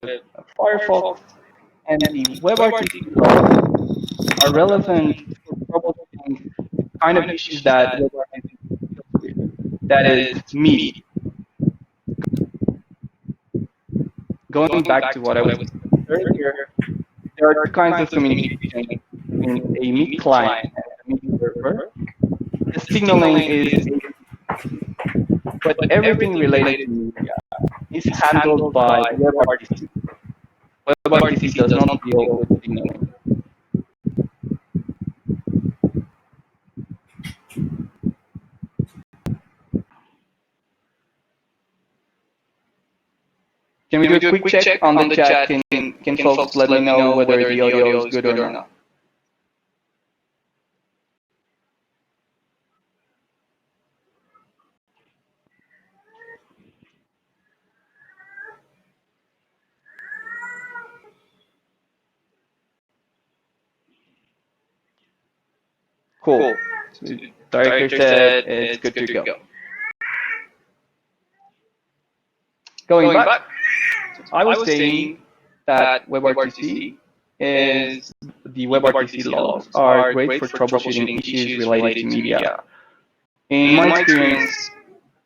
Firefox, and the WebRTC logs are relevant for troubleshooting the kind of issues that WebRTC deals with. That is media. Going back to what I was saying earlier, there are two kinds of communication between a Meet client and a Meet server. The signaling is but everything related to media is handled by WebRTC. WebRTC does not deal with signaling. Can we do a quick check on the chat? Can folks let me know whether the audio is good or not? Cool. So the director said it's good to go. Going back, I was saying that WebRTC is the WebRTC logs are great for troubleshooting issues related to media. In my experience,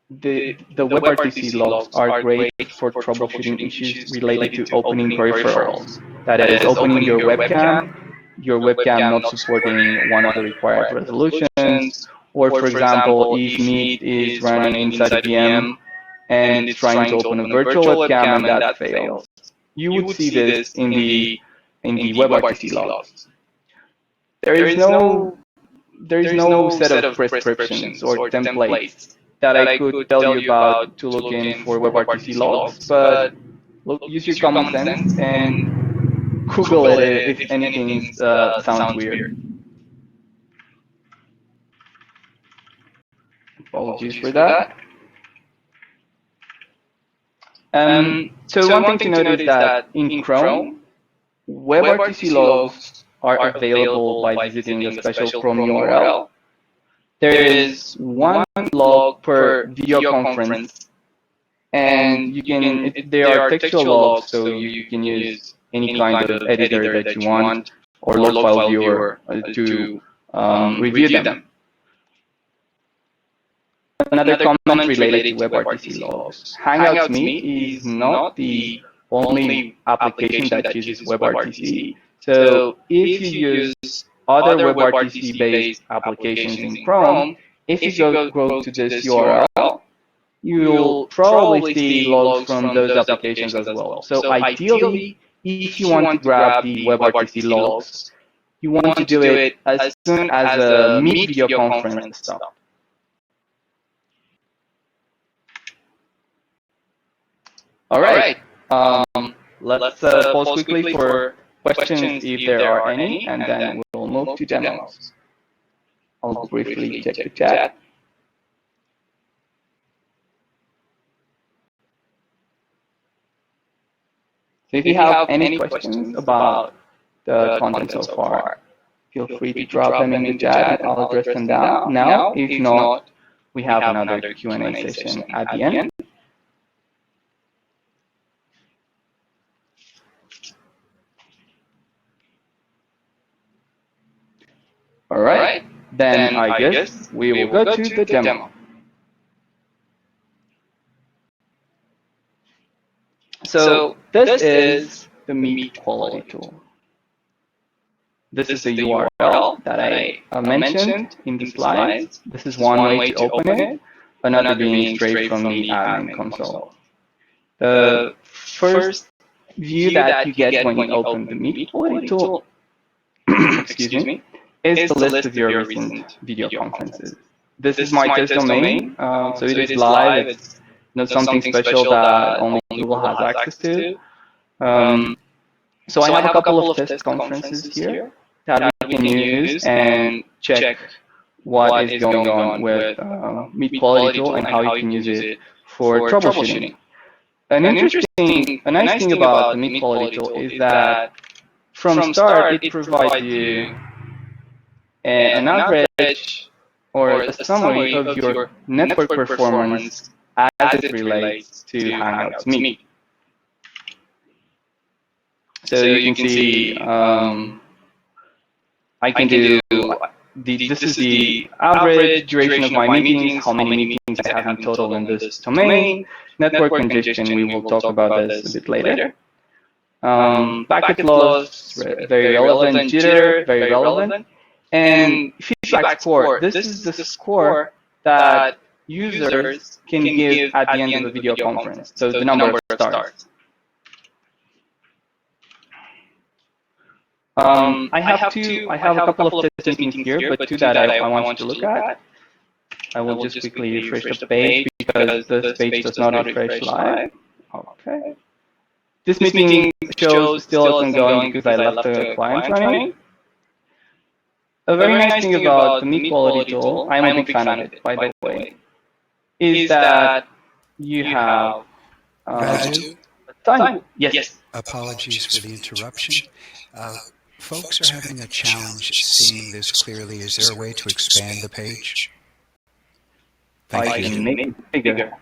the WebRTC logs are great for troubleshooting issues related to opening peripherals. That is, opening your webcam not supporting one of the required resolutions, or for example, if Meet is running inside a VM and it's trying to open a virtual webcam and that fails. You would see this in the WebRTC logs. There is no set of prescriptions or templates that I could tell you about to look in for WebRTC logs, but use your common sense and Google it if anything sounds weird. Apologies for that. So one thing to note is that in Chrome, WebRTC logs are available by visiting the special Chrome URL. There is one log per video conference, and they are textual logs, so you can use any kind of editor that you want or log file viewer to review them. Another comment related to WebRTC logs. Hangouts Meet is not the only application that uses WebRTC. So if you use other WebRTC-based applications in Chrome, if you go to this URL, you'll probably see logs from those applications as well. So ideally, if you want to grab the WebRTC logs, you want to do it as soon as a Meet video conference stops. All right. Let's pause quickly for questions if there are any, and then we'll move to demos. I'll briefly check the chat. So if you have any questions about the content so far, feel free to drop them in the chat. I'll address them now. If not, we have another Q&A session at the end. All right, then I guess we will go to the demo. So this is the Meet quality tool. This is the URL that I mentioned in the slides. This is one way to open it, another being straight from the admin console. The first view that you get when you open the Meet quality tool, excuse me, is the list of your recent video conferences. This is my test domain, so it is live. It's not something special that only Google has access to. So I have a couple of test conferences here that we can use and check what is going on with Meet Quality Tool and how you can use it for troubleshooting. A nice thing about the Meet Quality Tool is that from start it provides you an average or a summary of your network performance as it relates to Hangouts Meet. So you can see I can do this is the average duration of my meetings, how many meetings I have in total in this domain. Network congestion, we will talk about this a bit later. Packet loss, very relevant. Jitter, very relevant. And feedback score, this is the score that users can give at the end of a video conference. So the number of stars. I have a couple of test meetings here, but two that I want you to look at. I will just quickly refresh the page because this page does not refresh live. Okay. This meeting shows still isn't going because I left the client running. A very nice thing about the meet quality tool, I'm a big fan of it, by the way, is that you have time. Yes. Apologies for the interruption. Folks are having a challenge seeing this clearly. Is there a way to expand the page? I can make it bigger.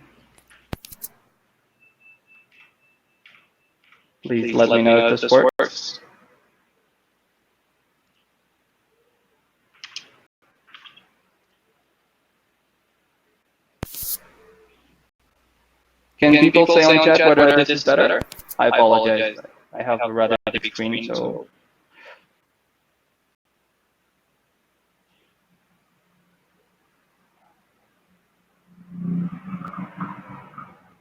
Please let me know if this works. Can people say on chat whether this is better? I apologize. I have a rather big screen, so.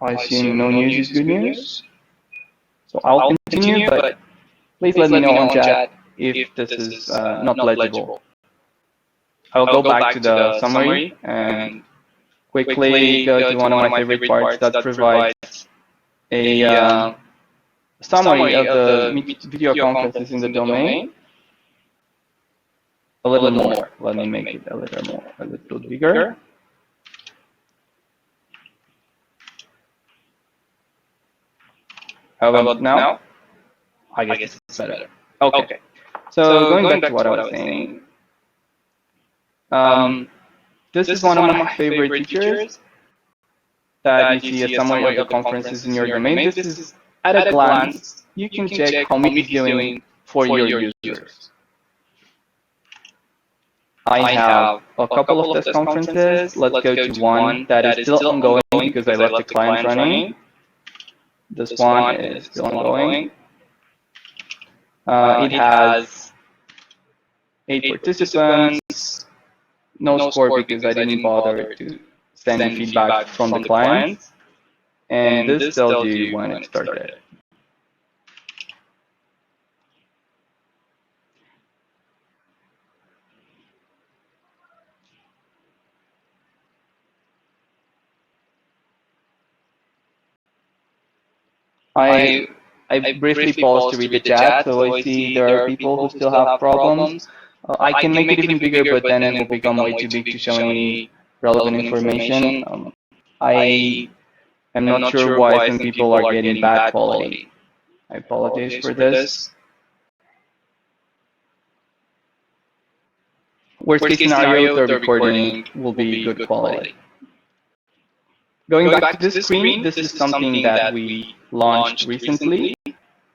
I assume no news is good news. So I'll continue, but please let me know on chat if this is not legible. I'll go back to the summary and quickly go to one of my favorite parts that provides a summary of the video conferences in the domain. A little more. Let me make it a little bigger. How about now? I guess it's better. Okay. So going back to what I was saying, this is one of my favorite features that you see a summary of the conferences in your domain. This is, at a glance, you can check how Meet is doing for your users. I have a couple of test conferences. Let's go to one that is still ongoing because I left the client running. This one is still ongoing. It has 8 participants. No score because I didn't bother to send feedback from the clients. And this tells you when it started. I briefly paused to read the chat, so I see there are people who still have problems. I can make it even bigger, but then it will become way too big to show any relevant information. I am not sure why some people are getting bad quality. I apologize for this. Worst case scenario, the recording will be good quality. Going back to this screen, this is something that we launched recently.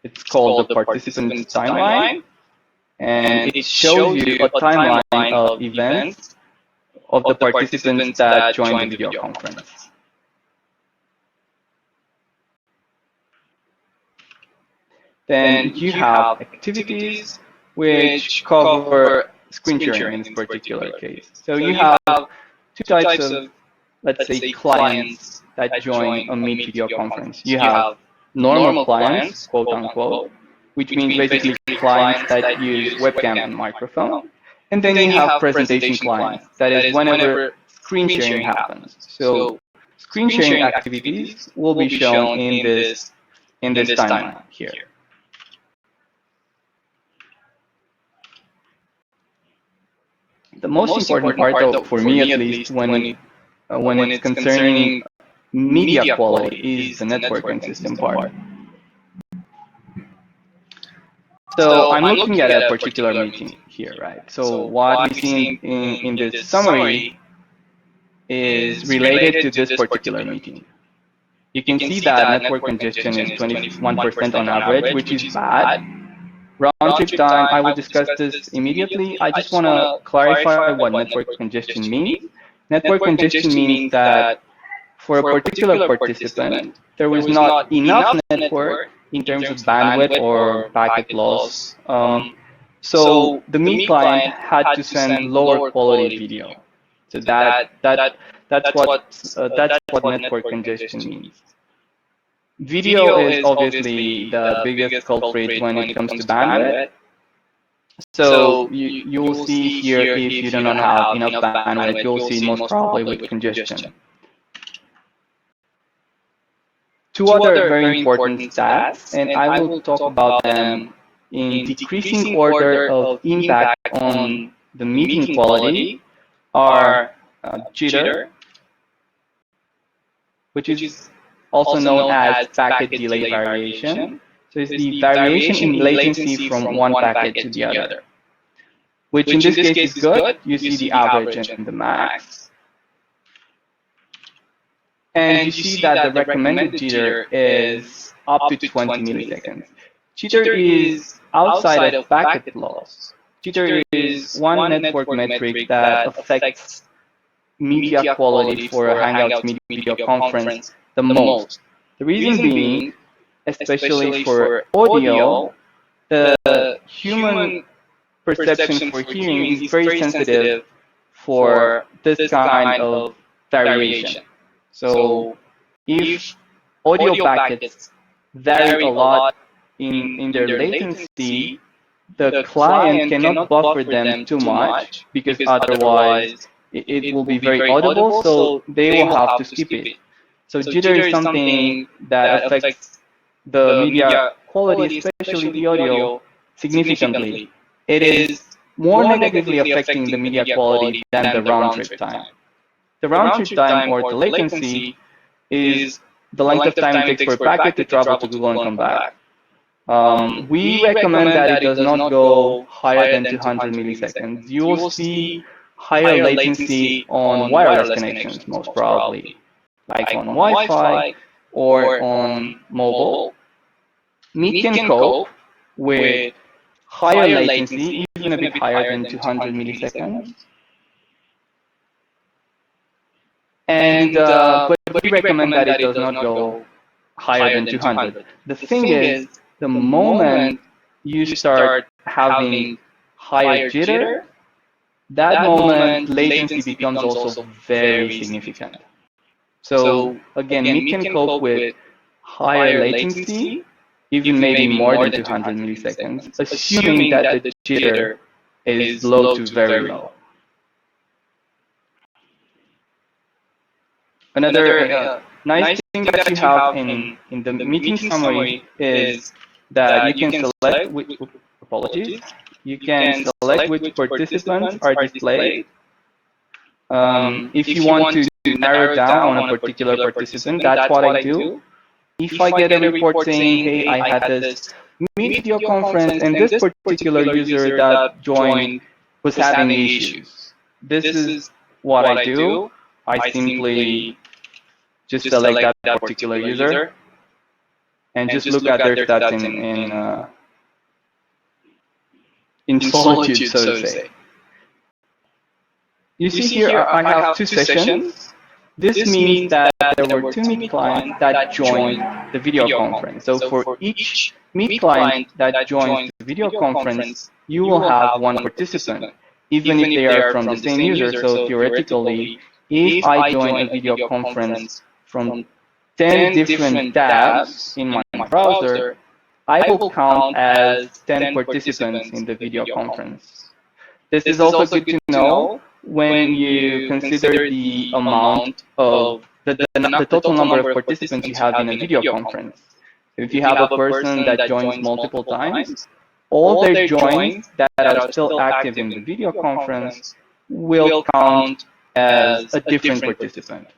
It's called the Participants Timeline. And it shows you a timeline of events of the participants that joined the video conference. Then you have activities which cover screen sharing in this particular case. So you have two types of, let's say, clients that join a Meet video conference. You have normal clients, quote unquote, which means basically clients that use webcam and microphone. And then you have presentation clients, that is whenever screen sharing happens. So screen sharing activities will be shown in this timeline here. The most important part, though, for me at least, when it's concerning media quality, is the network and system part. So I'm looking at a particular meeting here, right? So what we see in this summary is related to this particular meeting. You can see that network congestion is 21% on average, which is bad. Round trip time, I will discuss this immediately. I just want to clarify what network congestion means. Network congestion means that for a particular participant, there was not enough network in terms of bandwidth or packet loss. So the Meet client had to send lower quality video. So that's what network congestion means. Video is obviously the biggest culprit when it comes to bandwidth. So you will see here, if you do not have enough bandwidth, you'll see most probably with congestion. Two other very important stats, and I will talk about them in decreasing order of impact on the meeting quality, are jitter, which is also known as packet delay variation. So it's the variation in latency from one packet to the other, which in this case is good. You see the average and the max. And you see that the recommended jitter is up to 20 milliseconds. Jitter is outside of packet loss. Jitter is one network metric that affects media quality for a Hangouts video conference the most. The reason being, especially for audio, the human perception for hearing is very sensitive for this kind of variation. So if audio packets vary a lot in their latency, the client cannot buffer them too much, because otherwise it will be very audible, so they will have to skip it. So jitter is something that affects the media quality, especially the audio, significantly. It is more negatively affecting the media quality than the round trip time. The round trip time, or the latency, is the length of time it takes for a packet to travel to Google and come back. We recommend that it does not go higher than 200 milliseconds. You will see higher latency on wireless connections, most probably, like on Wi-Fi or on mobile. Meet can cope with higher latency, even a bit higher than 200 milliseconds. And but we recommend that it does not go higher than 200. The thing is, the moment you start having higher jitter, that moment latency becomes also very significant. So again, we can cope with higher latency, even maybe more than 200 milliseconds, assuming that the jitter is low to very low. Another nice thing that you have in the meeting summary is that you can select which, apologies, you can select which participants are displayed. If you want to narrow down on a particular participant, that's what I do. If I get a report saying, hey, I had this Meet video conference and this particular user that joined was having issues, this is what I do. I simply just select that particular user and just look at their stats in solitude, so to say. You see here, I have two sessions. This means that there were two Meet clients that joined the video conference. So for each Meet client that joins the video conference, you will have one participant, even if they are from the same user. So theoretically, if I join a video conference from 10 different tabs in my browser, I will count as 10 participants in the video conference. This is also good to know when you consider the amount of the total number of participants you have in a video conference. If you have a person that joins multiple times, all their joins that are still active in the video conference will count as a different participant.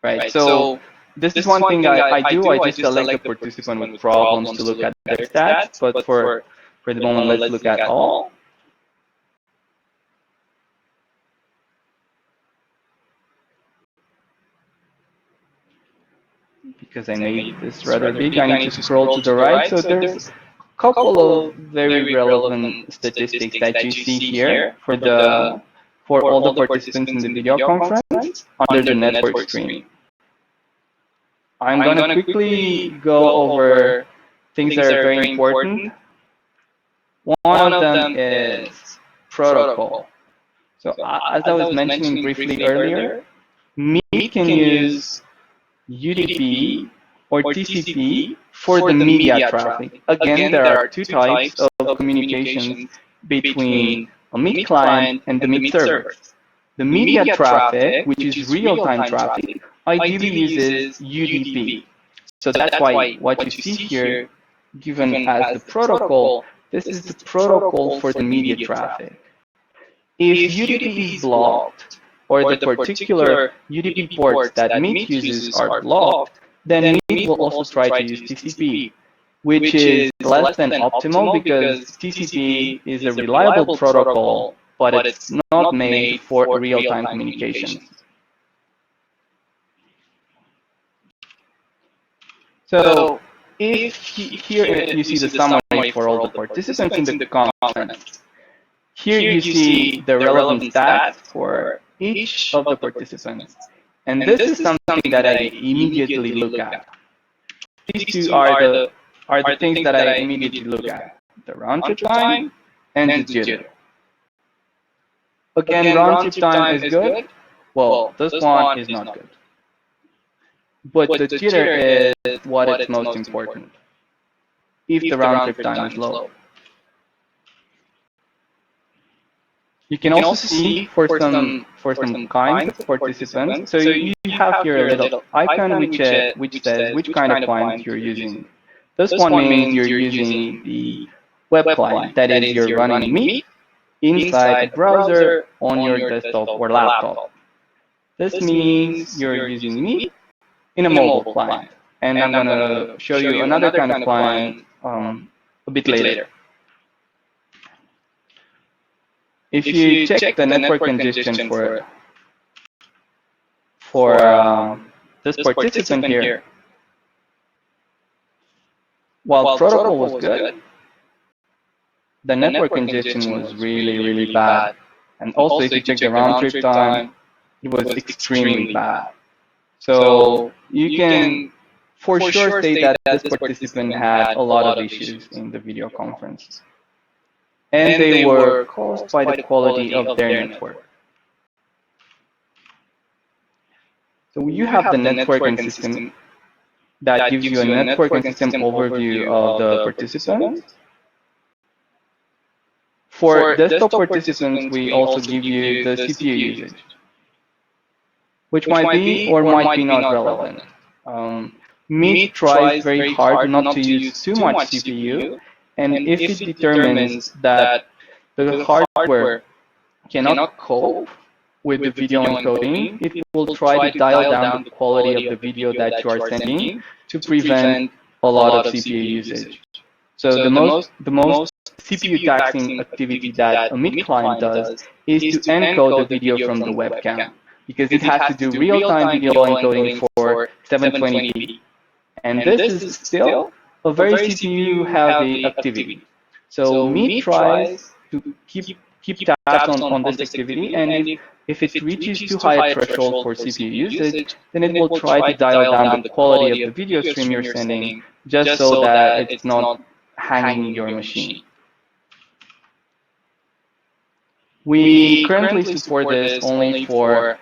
Right, so this is one thing I do. I just select a participant with problems to look at their stats, but for the moment, let's look at all. Because I made this rather big, I need to scroll to the right. So there's couple of very relevant statistics that you see here for all the participants in the video conference under the network stream. I'm going to quickly go over things that are very important. One of them is protocol. So as I was mentioning briefly earlier, Meet can use UDP or TCP for the media traffic. Again, there are two types of communications between a Meet client and the Meet server. The media traffic, which is real-time traffic, ideally uses UDP. So that's why what you see here, given as the protocol, this is the protocol for the media traffic. If UDP is blocked, or the particular UDP ports that Meet uses are blocked, then Meet will also try to use TCP, which is less than optimal because TCP is a reliable protocol, but it's not made for real-time communications. So if here you see the summary for all the participants in the conference, here you see the relevant stats for each of the participants. And this is something that I immediately look at. These two are the things that I immediately look at: the round trip time and the jitter. Again, round trip time is good. Well, this one is not good. But the jitter is what is most important if the round trip time is low. You can also see for some kinds of participants. So you have here a little icon which says which kind of client you're using. This one means you're using the web client, that is, you're running Meet inside a browser on your desktop or laptop. This means you're using Meet in a mobile client. And I'm going to show you another kind of client a bit later. If you check the network congestion for this participant here, while protocol was good, the network congestion was really, really bad. And also, if you check the round trip time, it was extremely bad. So you can for sure say that this participant had a lot of issues in the video conference. And they were caused by the quality of their network. So you have the networking system that gives you a networking system overview of the participants. For desktop participants, we also give you the CPU usage, which might be or might be not relevant. Meet tries very hard not to use too much CPU, and if it determines that the hardware cannot cope with the video encoding, it will try to dial down the quality of the video that you are sending to prevent a lot of CPU usage. So the most CPU taxing activity that a Meet client does is to encode the video from the webcam, because it has to do real-time video encoding for 720p. And this is still a very CPU-heavy activity. So Meet tries to keep tabs on this activity, and if it reaches too high a threshold for CPU usage, then it will try to dial down the quality of the video stream you're sending just so that it's not hanging your machine. We currently support this only for,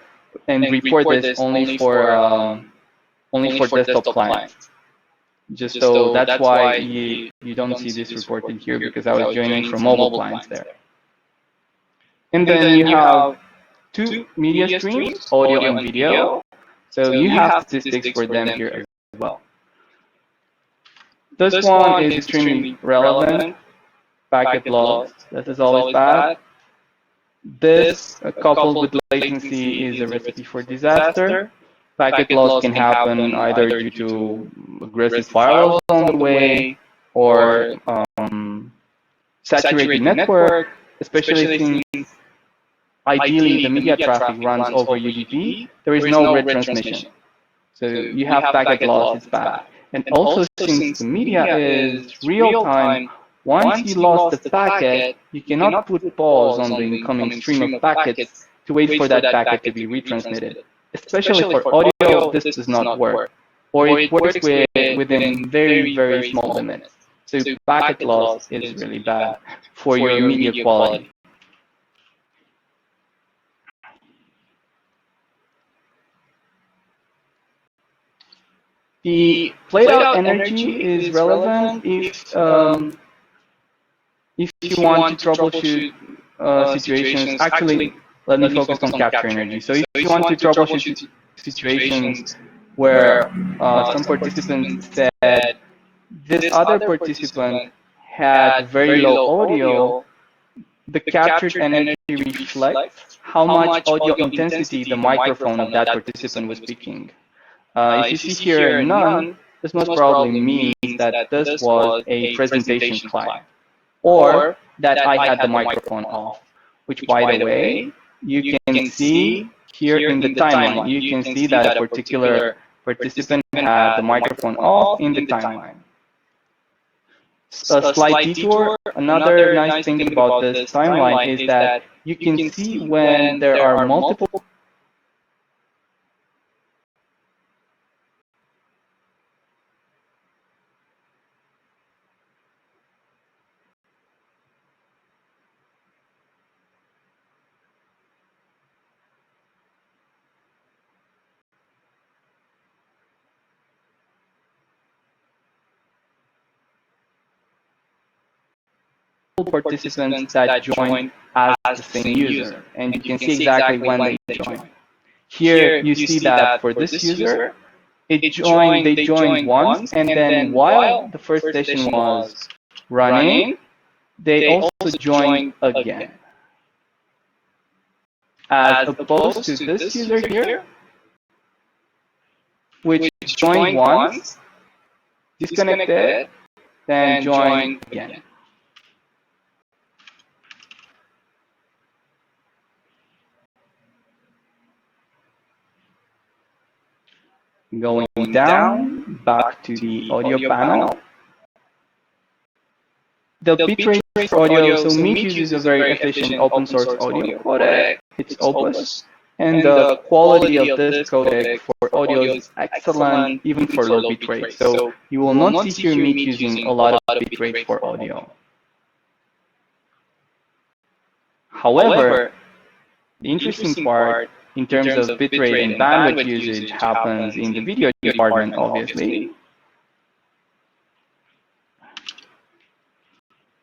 and report this only for desktop clients. Just so that's why you don't see this reported here, because I was joining from mobile clients there. And then you have two media streams, audio and video. So you have statistics for them here as well. This one is extremely relevant. Packet loss. This is always bad. This, coupled with latency, is a recipe for disaster. Packet loss can happen either due to aggressive firewalls on the way or saturated network, especially since ideally the media traffic runs over UDP. There is no retransmission. So you have packet loss, it's bad. And also, since the media is real-time Once you lost the packet, you cannot put pause on the incoming stream of packets to wait for that packet to be retransmitted. Especially for audio, this does not work, or it works within very, very small limits. So packet loss is really bad for your media quality. The played out energy is relevant if you want to troubleshoot situations. Actually, let me focus on capture energy. So if you want to troubleshoot situations where some participants said this other participant had very low audio, the captured energy reflects how much audio intensity the microphone of that participant was speaking. If you see here none, this most probably means that this was a presentation client, or that I had the microphone off, which, by the way, you can see here in the timeline. You can see that a particular participant had the microphone off in the timeline. A slight detour, another nice thing about this timeline is that you can see when there are multiple participants that join as the same user, and you can see exactly when they join. Here you see that for this user, they joined once, and then while the first session was running, they also joined again. As opposed to this user here, which joined once, disconnected, then joined again. Going down, back to the audio panel. The bitrate for audio, so Meet uses a very efficient open source audio codec. It's Opus. And the quality of this codec for audio is excellent, even for low bitrate. So you will not see here Meet using a lot of bitrate for audio. However, the interesting part in terms of bitrate and bandwidth usage happens in the video department, obviously.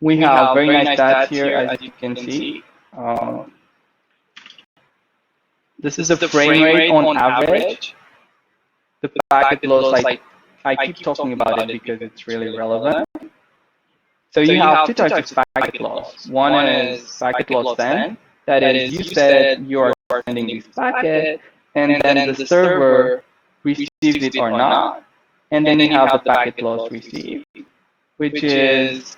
We have very nice stats here, as you can see. This is the frame rate on average. The packet loss, I keep talking about it because it's really relevant. So you have two types of packet loss. One is packet loss sent. That is, you said you are sending this packet, and then the server receives it or not. And then you have the packet loss received, which is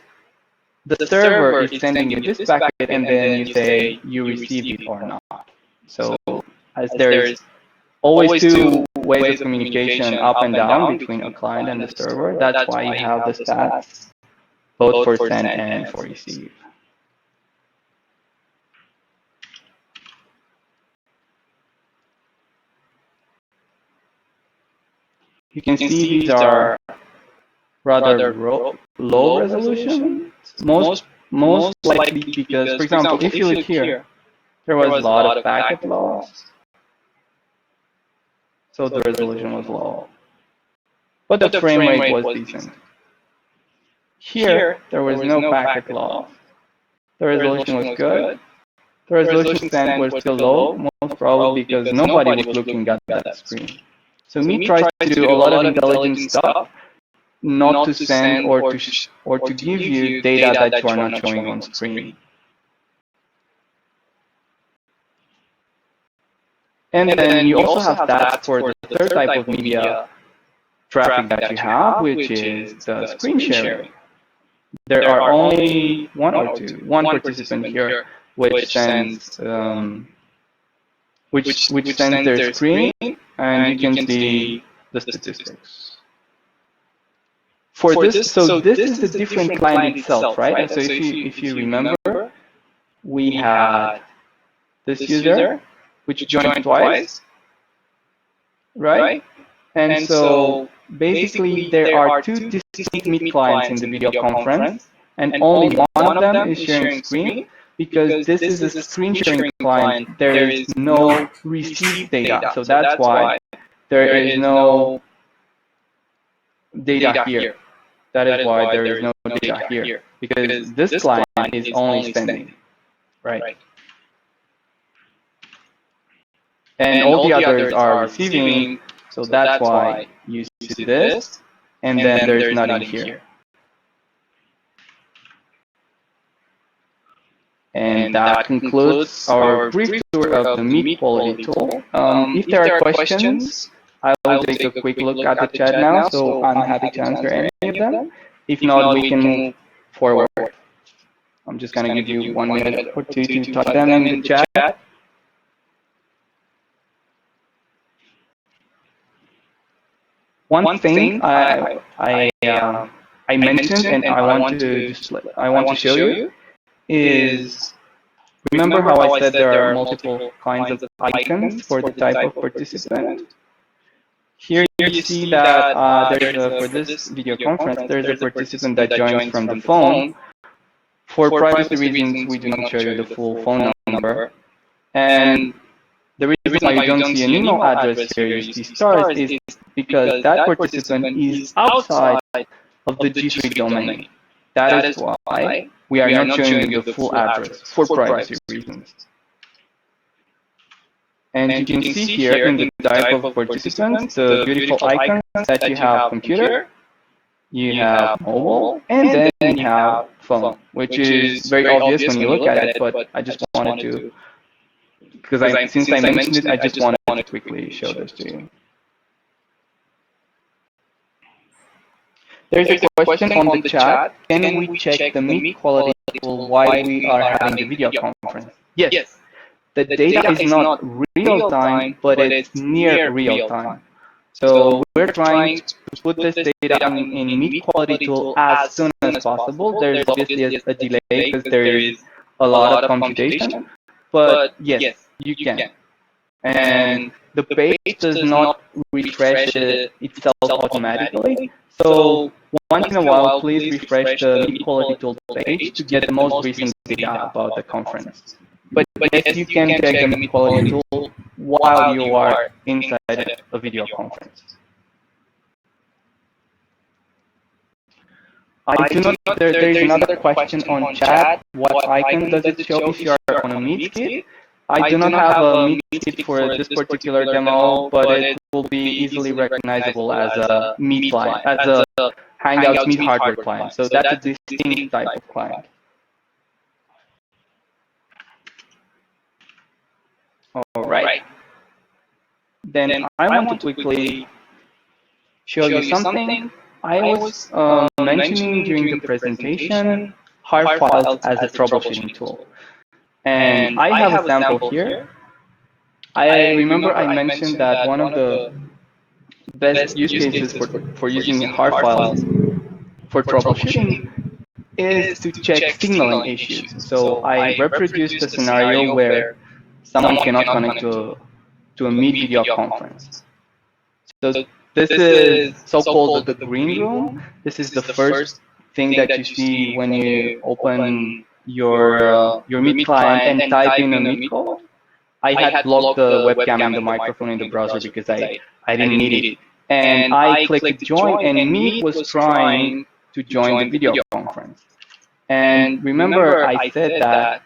the server is sending you this packet, and then you say you received it or not. So as there's always two ways of communication up and down between a client and the server, that's why you have the stats both for send and for receive. You can see these are rather low resolution, most likely because, for example, if you look here, there was a lot of packet loss, so the resolution was low. But the frame rate was decent. Here, there was no packet loss. The resolution was good. The resolution sent was still low, most probably because nobody was looking at that screen. So Meet tries to do a lot of intelligent stuff, not to send or to give you data that you are not showing on screen. And then you also have stats for the third type of media traffic that you have, which is the screen sharing. There are only one participant here which sends their screen, and you can see the statistics. For this, so this is the different client itself, right? And so if you remember, we had this user which joined twice, right? And so basically there are two distinct Meet clients in the video conference, and only one of them is sharing screen, because this is a screen sharing client. There is no received data, so that's why there is no data here. That is why there is no data here, because this client is only sending, right? And all the others are receiving, so that's why you see this, and then there's nothing here. And that concludes our brief tour of the Meet Quality tool. If there are questions, I will take a quick look at the chat now, so I'm happy to answer any of them. If not, we can move forward. I'm just going to give you 1 minute or two to type them in the chat. One thing I mentioned and I want to show you is, remember how I said there are multiple kinds of icons for the type of participant? Here you see that for this video conference, there's a participant that joins from the phone. For privacy reasons, we do not show you the full phone number. And the reason why you don't see an email address here, you see stars, is because that participant is outside of the G Suite domain. That is why we are not showing you the full address for privacy reasons. And you can see here in the type of participants, the beautiful icons that you have computer, you have mobile, and then you have phone, which is very obvious when you look at it, but I just wanted to, because since I mentioned it, I just wanted to quickly show this to you. There's a question on the chat. Can we check the Meet quality tool while we are having the video conference? Yes. The data is not real time, but it's near real time. So we're trying to put this data in Meet quality tool as soon as possible. There's obviously a delay because there is a lot of computation, but yes, you can. And the page does not refresh itself automatically. So once in a while, please refresh the Meet quality tool page to get the most recent data about the conference. But yes, you can check the Meet quality tool while you are inside a video conference. I do not. There is another question on chat. What icon does it show if you are on a Meet kit? I do not have a Meet kit for this particular demo, but it will be easily recognizable as a Meet client, as a Hangouts Meet hardware client. So that's a distinct type of client. All right. Then I want to quickly show you something. I was mentioning during the presentation hard files as a troubleshooting tool. And I have a sample here. I remember I mentioned that one of the best use cases for using hard files for troubleshooting is to check signaling issues. So I reproduced a scenario where someone cannot connect to a Meet video conference. So this is so-called the green room. This is the first thing that you see when you open your Meet client and type in a Meet code. I had blocked the webcam and the microphone in the browser because I didn't need it. And I clicked join, and Meet was trying to join the video conference. And remember, I said that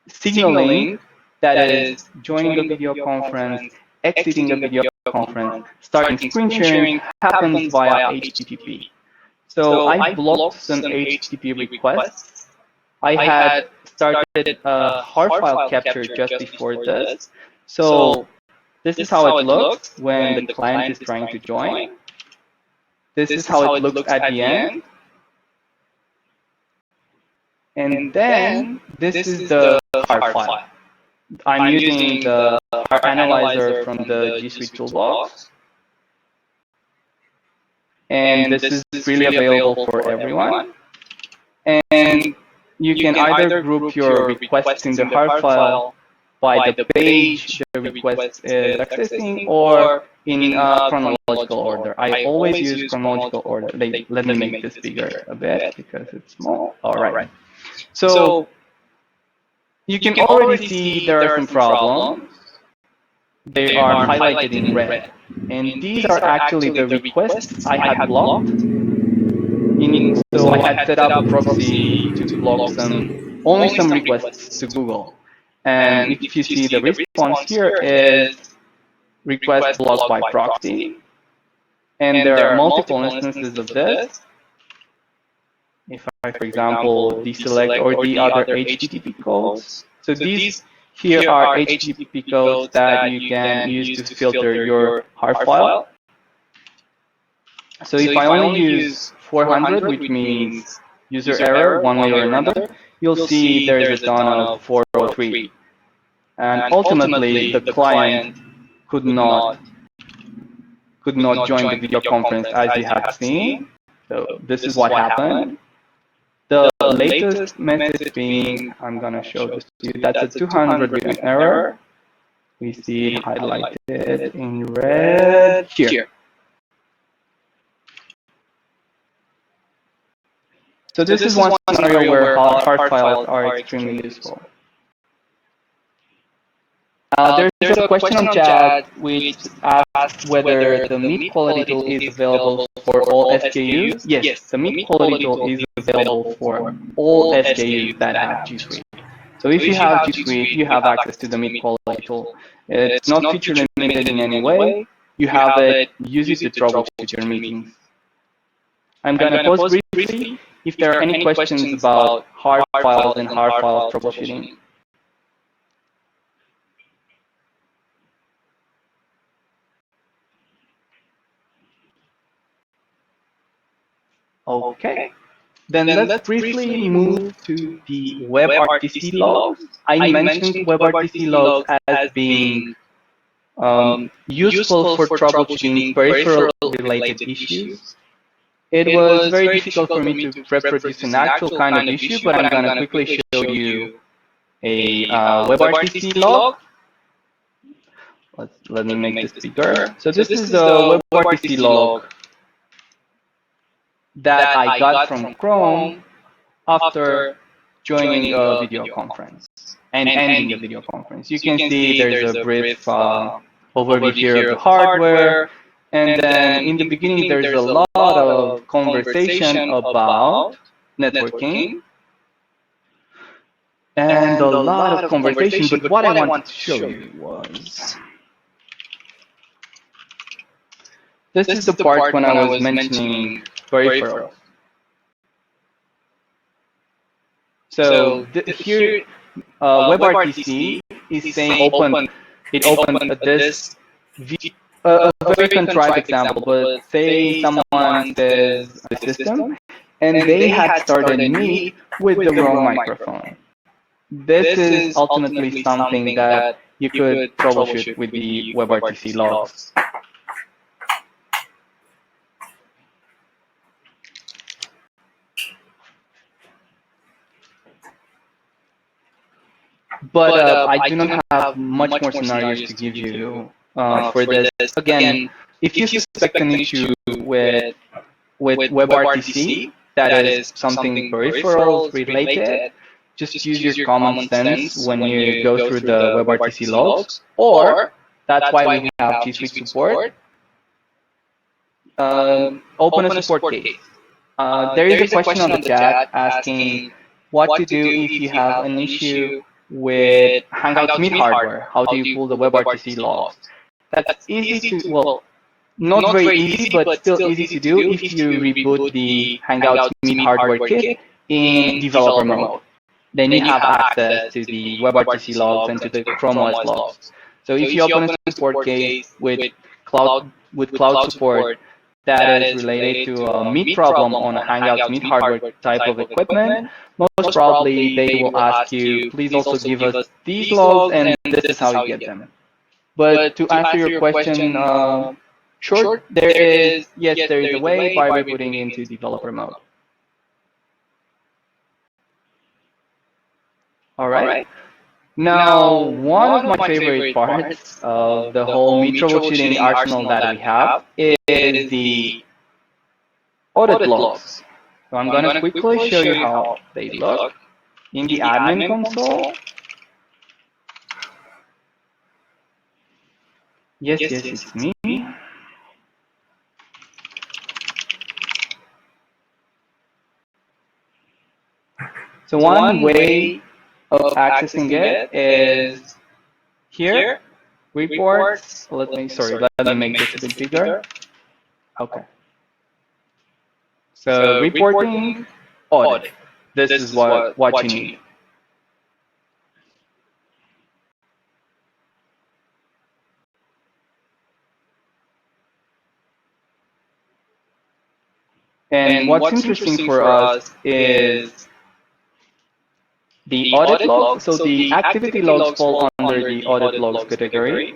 signaling, that is joining the video conference, exiting the video conference, starting screen sharing, happens via HTTP. So I blocked some HTTP requests. I had started a hard file capture just before this. So this is how it looks when the client is trying to join. This is how it looks at the end. And then this is the hard file. I'm using the hard analyzer from the G Suite toolbox. and this is freely available for everyone. And you can either group your requests in the hard file by the page the request is accessing, or in chronological order. I always use chronological order. Let me make this bigger a bit because it's small. All right. So you can already see there are some problems. They are highlighted in red. And these are actually the requests I had blocked. So I had set up a proxy to block only some requests to Google. And if you see, the response here is request blocked by proxy. And there are multiple instances of this. If I, for example, deselect or the other HTTP codes. So these here are HTTP codes that you can use to filter your hard file. So if I only use 400, which means user error one way or another, you'll see there's a ton of 403. And ultimately, the client could not join the video conference as you had seen. So this is what happened. The latest message being, I'm going to show this to you, that's a 200 written error. We see it highlighted in red here. So this is one scenario where hard files are extremely useful. There's a question on chat which asks whether the Meet quality tool is available for all SKUs. Yes, the Meet quality tool is available for all SKUs that have G Suite. So if you have G Suite, you have access to the Meet quality tool. It's not feature limited in any way. You have it, use it to troubleshoot your meetings. I'm going to pause briefly if there are any questions about hard files and hard file troubleshooting. Okay, then let's briefly move to the WebRTC logs. I mentioned WebRTC logs as being useful for troubleshooting peripheral-related issues. It was very difficult for me to reproduce an actual kind of issue, but I'm going to quickly show you a WebRTC log. Let me make this bigger. So this is the WebRTC log that I got from Chrome after joining a video conference and ending a video conference. You can see there's a brief overview here of the hardware, and then in the beginning there's a lot of conversation about networking and a lot of conversation, but what I wanted to show you was this is the part when I was mentioning peripherals. So here, WebRTC is saying it opened this, a very contrived example, but say someone says the system, and they had started Meet with the wrong microphone. This is ultimately something that you could troubleshoot with the WebRTC logs. But I do not have much more scenarios to give you for this. Again, if you suspect an issue with WebRTC, that is something peripheral related, just use your common sense when you go through the WebRTC logs, or that's why we have G Suite support. Open a support case. There is a question on the chat asking what to do if you have an issue with Hangouts Meet hardware. How do you pull the WebRTC logs? That's easy to, well, not very easy, but still easy to do if you reboot the Hangouts Meet hardware kit in developer mode. Then you have access to the WebRTC logs and to the Chrome OS logs. So if you open a support case with cloud support that is related to a Meet problem on a Hangouts Meet hardware type of equipment, most probably they will ask you, please also give us these logs, and this is how you get them. But to answer your question Short, there is, yes, there is a way by rebooting into developer mode. All right. Now, one of my favorite parts of the whole Meet troubleshooting arsenal that we have is the audit logs. So I'm going to quickly show you how they look in the admin console. Yes, it's me. So one way of accessing it is here, reports. Let me make this a bit bigger. Okay. So reporting, audit. This is what you need. And what's interesting for us is the audit logs. So the activity logs fall under the audit logs category.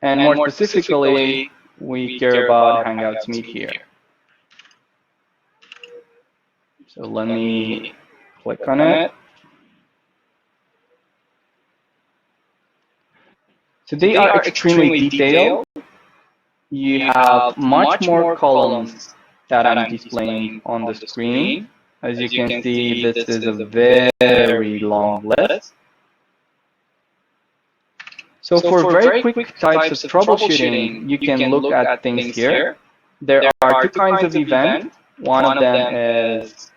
And more specifically, we care about Hangouts Meet here. So let me click on it. So they are extremely detailed. You have much more columns that I'm displaying on the screen. As you can see, this is a very long list. So for very quick types of troubleshooting, you can look at things here. There are two kinds of events. One of them is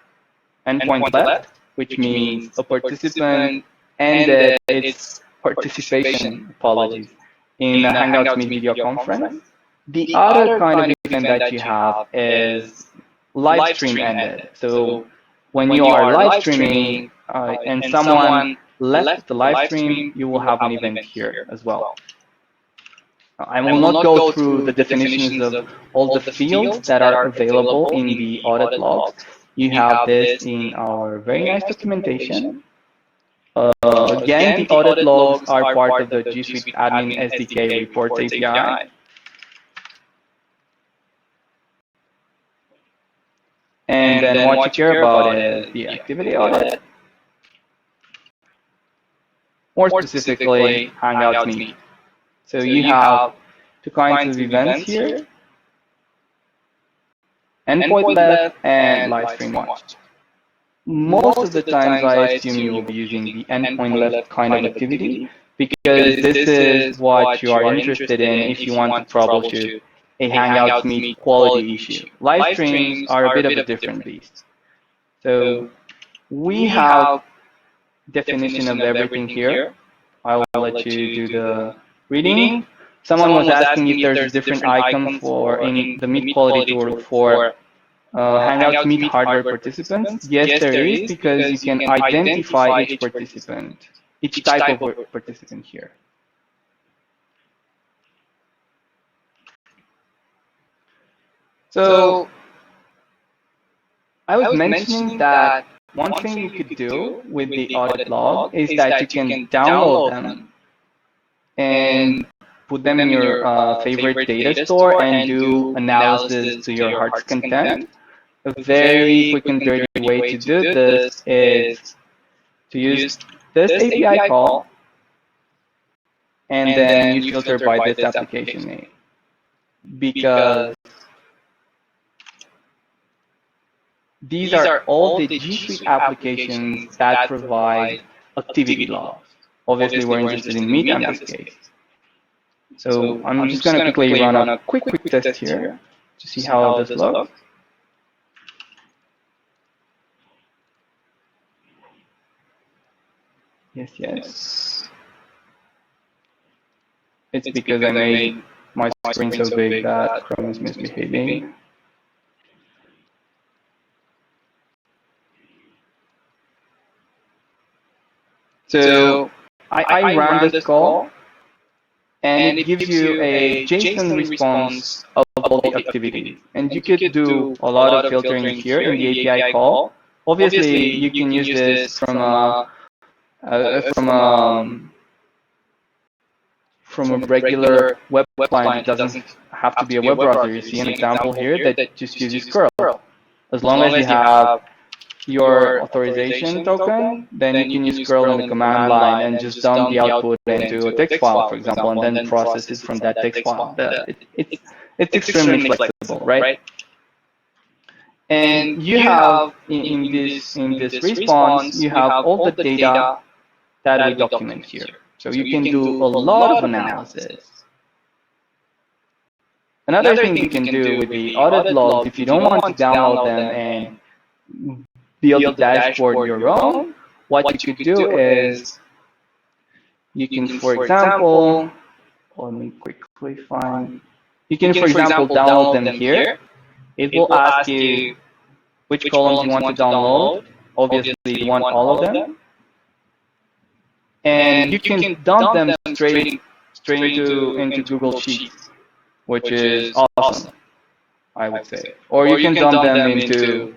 endpoint left, which means a participant ended its participation, apologies, in a Hangouts Meet video conference. The other kind of event that you have is live stream ended. So when you are live streaming and someone left the live stream, you will have an event here as well. I will not go through the definitions of all the fields that are available in the audit logs. You have this in our very nice documentation. Again, the audit logs are part of the G Suite Admin SDK Reports API. And then what you care about is the activity audit, more specifically, Hangouts Meet. So you have two kinds of events here, endpoint left and live stream watch. Most of the times, I assume you will be using the endpoint left kind of activity because this is what you are interested in if you want to troubleshoot a Hangouts Meet quality issue. Live streams are a bit of a different beast. So we have definition of everything here. I will let you do the reading. Someone was asking if there's a different icon for in the Meet quality tool for Hangouts Meet hardware participants. Yes, there is, because you can identify each participant, each type of participant here. So I was mentioning that one thing you could do with the audit log is that you can download them and put them in your favorite data store and do analysis to your heart's content. A very quick and dirty way to do this is to use this API call, and then you filter by this application name. Because these are all the G Suite applications that provide activity logs. Obviously, we're interested in Meet in this case. So I'm just going to quickly run a quick test here to see how this looks. Yes. It's because I made my screen so big that Chrome is misbehaving. So I ran this call, and it gives you a JSON response of all the activities. And you could do a lot of filtering here in the API call. Obviously, you can use this from from a regular web client. It doesn't have to be a web browser. You see an example here that just uses curl. As long as you have your authorization token, then you can use curl in the command line and just dump the output into a text file, for example, and then process it from that text file. It's extremely flexible, right? And you have in this response, you have all the data that we document here. So you can do a lot of analysis. Another thing you can do with the audit logs, if you don't want to download them and build the dashboard your own, what you could do is you can, for example, let me quickly find, you can, for example, download them here. It will ask you which columns you want to download. Obviously, you want all of them. And you can dump them straight into Google Sheets, which is awesome, I would say. Or you can dump them into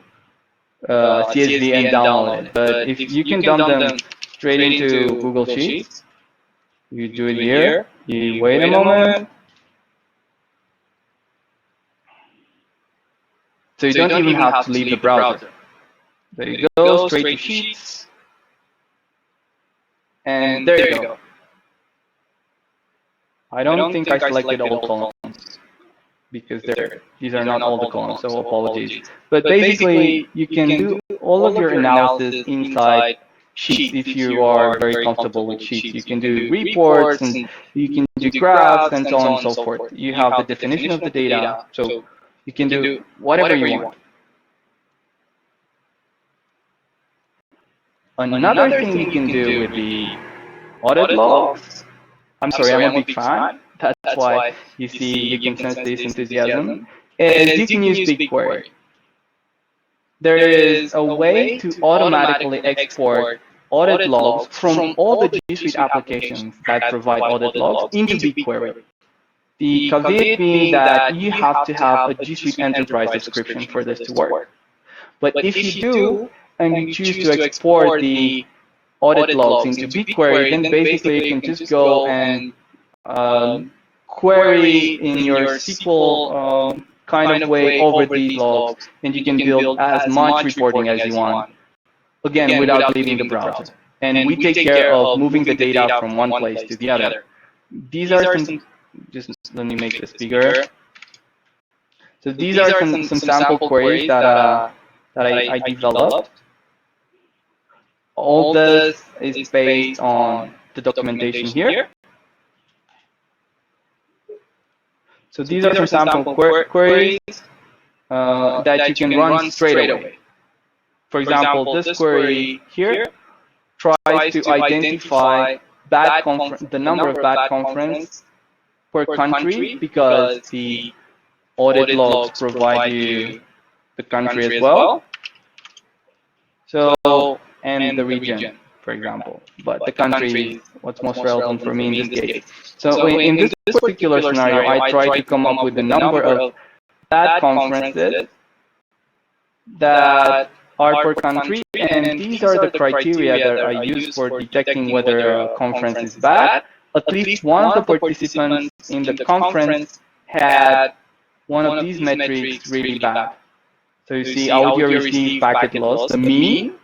CSV and download it. But if you can dump them straight into Google Sheets, you do it here, you wait a moment. So you don't even have to leave the browser. There you go, straight to Sheets. And there you go. I don't think I selected all columns because these are not all the columns, so apologies. But basically, you can do all of your analysis inside Sheets if you are very comfortable with Sheets. You can do reports, and you can do graphs, and so on and so forth. You have the definition of the data, so you can do whatever you want. Another thing you can do with the audit logs, I'm sorry, I'm a big fan. That's why you see you can sense this enthusiasm, is you can use BigQuery. There is a way to automatically export audit logs from all the G Suite applications that provide audit logs into BigQuery. The caveat being that you have to have a G Suite Enterprise subscription for this to work. But if you do, and you choose to export the audit logs into BigQuery, then basically you can just go and query in your SQL kind of way over these logs, and you can build as much reporting as you want, again, without leaving the browser. And we take care of moving the data from one place to the other. These are some, just let me make this bigger. So these are some sample queries that I developed. All this is based on the documentation here. So these are some sample queries that you can run straight away. For example, this query here tries to identify the number of bad conference per country, because the audit logs provide you the country as well. So, and the region, for example. But the country is what's most relevant for me in this case. So in this particular scenario, I try to come up with the number of bad conferences that are per country, and these are the criteria that I use for detecting whether a conference is bad. At least one of the participants in the conference had one of these metrics really bad. So you see audio received packet loss, the mean,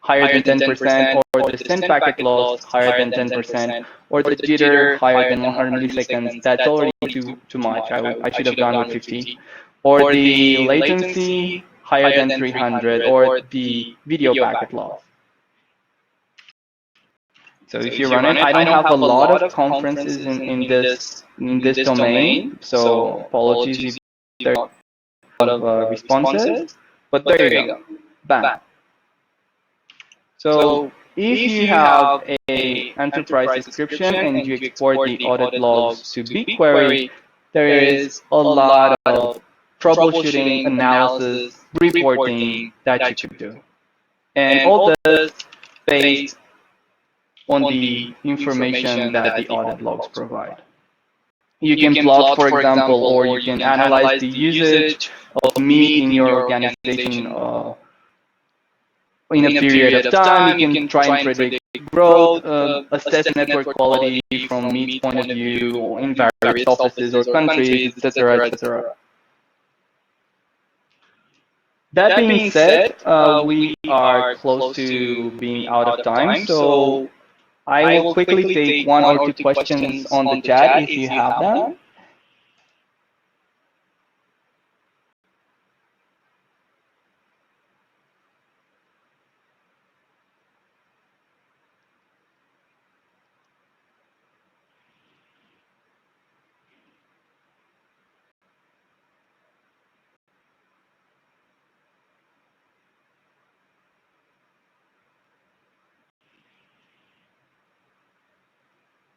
higher than 10%, or the send packet loss higher than 10%, or the jitter higher than 100 milliseconds. That's already too much. I should have gone with 50. Or the latency higher than 300, or the video packet loss. So if you run it, I don't have a lot of conferences in this domain. So apologies if there are a lot of responses. But there you go. Bam. So if you have a enterprise subscription and you export the audit logs to BigQuery, there is a lot of troubleshooting, analysis, reporting that you could do. And all this based on the information that the audit logs provide. You can plot, for example, or you can analyze the usage of meat in your organization in a period of time. You can try and predict growth, assess network quality from each point of view in various offices or countries, etc., etc. That being said, we are close to being out of time, so I will quickly take one or two questions on the chat if you have them.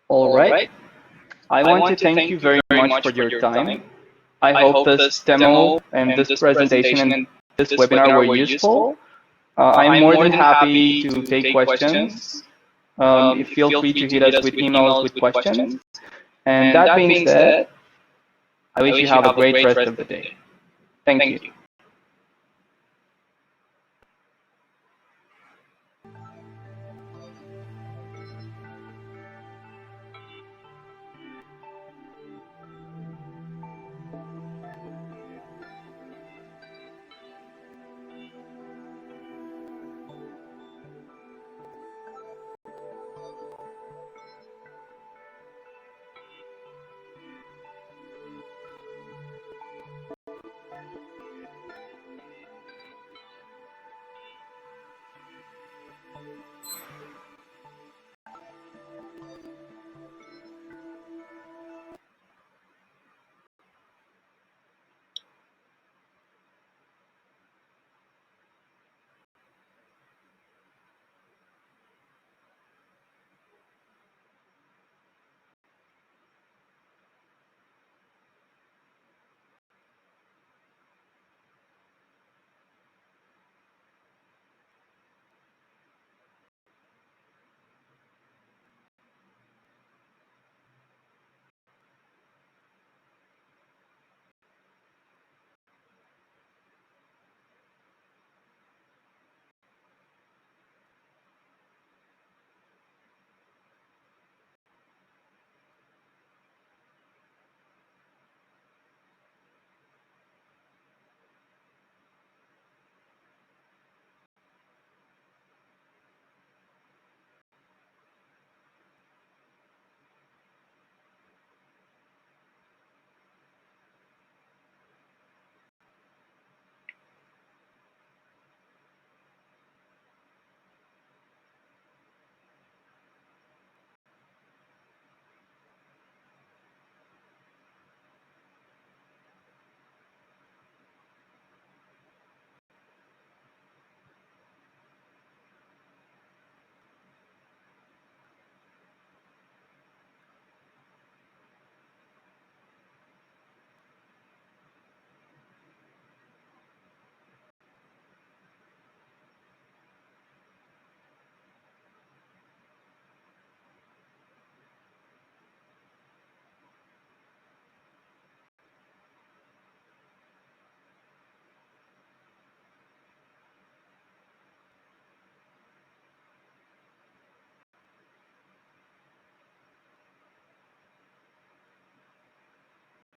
All right. I want to thank you very much for your time. I hope this demo and this presentation and this webinar were useful. I'm more than happy to take questions. Feel free to hit us with emails with questions. And that being said, I wish you have a great rest of the day. Thank you.